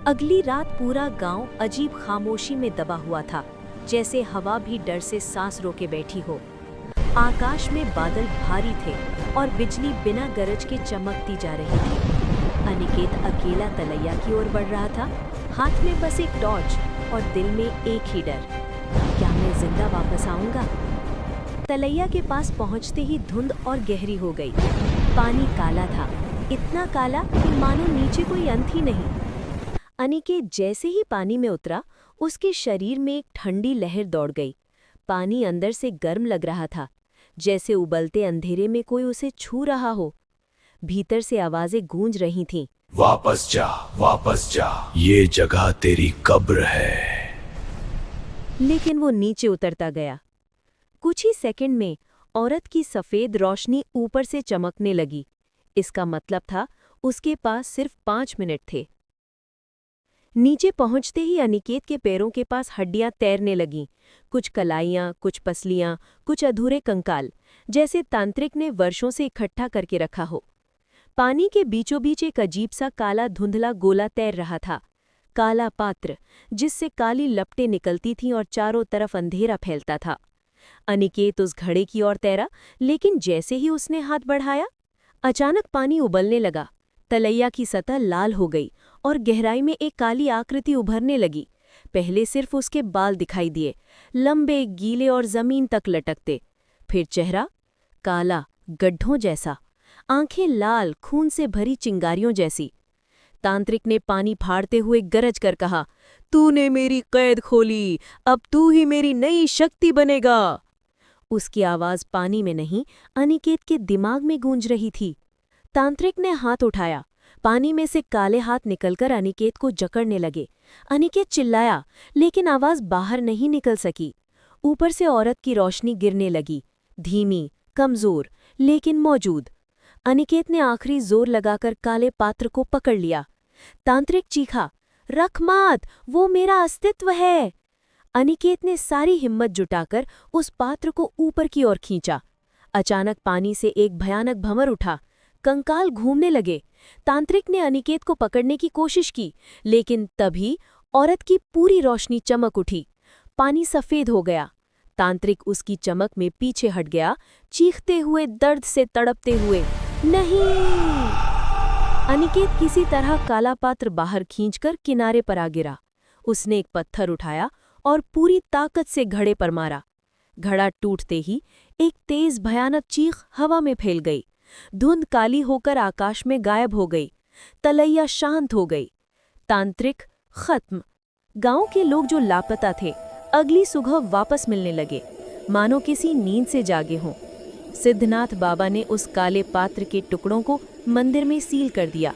अगली रात पूरा गांव अजीब खामोशी में दबा हुआ था, जैसे हवा भी डर से सांस रोके बैठी हो। आकाश में बादल भारी थे और बिजली बिना गरज के चमकती जा रही थी। अनिकेत अकेला तलैया की ओर बढ़ रहा था, हाथ में बस एक टॉर्च और दिल में एक ही डर, क्या मैं जिंदा वापस आऊंगा? तलैया के पास पहुंचते ही धुंध और गहरी हो गई। पानी काला था, इतना काला कि मानो नीचे कोई अंत ही नहीं। अनिकेत जैसे ही पानी में उतरा, उसके शरीर में एक ठंडी लहर दौड़ गई। पानी अंदर से गर्म लग रहा था, जैसे उबलते अंधेरे में कोई उसे छू रहा हो। भीतर से आवाजें गूंज रही थीं। वापस जा, ये जगह तेरी कब्र है। लेकिन वो नीचे उतरता गया। कुछ ही सेकंड में औरत की सफेद रोशनी ऊपर से चमकने लगी। इसका मतलब था उसके पास सिर्फ 5 मिनट थे। नीचे पहुंचते ही अनिकेत के पैरों के पास हड्डियां तैरने लगीं, कुछ कलाइयां, कुछ पसलियां, कुछ अधूरे कंकाल, जैसे तांत्रिक ने वर्षों से इकट्ठा करके रखा हो। पानी के बीचों बीच एक अजीब सा काला धुंधला गोला तैर रहा था, काला पात्र, जिससे काली लपटें निकलती थीं और चारों तरफ अंधेरा फैलता था। अनिकेत उस घड़े की ओर तैरा, लेकिन जैसे ही उसने हाथ बढ़ाया, अचानक पानी उबलने लगा। तलैया की सतह लाल हो गई और गहराई में एक काली आकृति उभरने लगी। पहले सिर्फ उसके बाल दिखाई दिए, लंबे, गीले और जमीन तक लटकते। फिर चेहरा काला, गड्ढों जैसा, आंखें लाल, खून से भरी चिंगारियों जैसी। तांत्रिक ने पानी फाड़ते हुए गरज कर कहा, तूने मेरी कैद खोली, अब तू ही मेरी नई शक्ति बनेगा। उसकी आवाज पानी में नहीं, अनिकेत के दिमाग में गूंज रही थी। तांत्रिक ने हाथ उठाया, पानी में से काले हाथ निकलकर अनिकेत को जकड़ने लगे। अनिकेत चिल्लाया, लेकिन आवाज बाहर नहीं निकल सकी। ऊपर से औरत की रोशनी गिरने लगी, धीमी, कमजोर, लेकिन मौजूद। अनिकेत ने आखिरी जोर लगाकर काले पात्र को पकड़ लिया। तांत्रिक चीखा, रख मत, वो मेरा अस्तित्व है। अनिकेत ने सारी हिम्मत जुटाकर उस पात्र को ऊपर की ओर खींचा। अचानक पानी से एक भयानक भंवर उठा, कंकाल घूमने लगे। तांत्रिक ने अनिकेत को पकड़ने की कोशिश की, लेकिन तभी औरत की पूरी रोशनी चमक उठी। पानी सफेद हो गया। तांत्रिक उसकी चमक में पीछे हट गया, चीखते हुए, दर्द से तड़पते हुए, नहीं! अनिकेत किसी तरह काला पात्र बाहर खींचकर किनारे पर आ गिरा। उसने एक पत्थर उठाया और पूरी ताकत से घड़े पर मारा। घड़ा टूटते ही एक तेज भयानक चीख हवा में फैल गई। धुंध काली होकर आकाश में गायब हो गई। तलैया शांत हो गई। तांत्रिक खत्म। गांव के लोग जो लापता थे, अगली सुबह वापस मिलने लगे, मानो किसी नींद से जागे हों। सिद्धनाथ बाबा ने उस काले पात्र के टुकड़ों को मंदिर में सील कर दिया।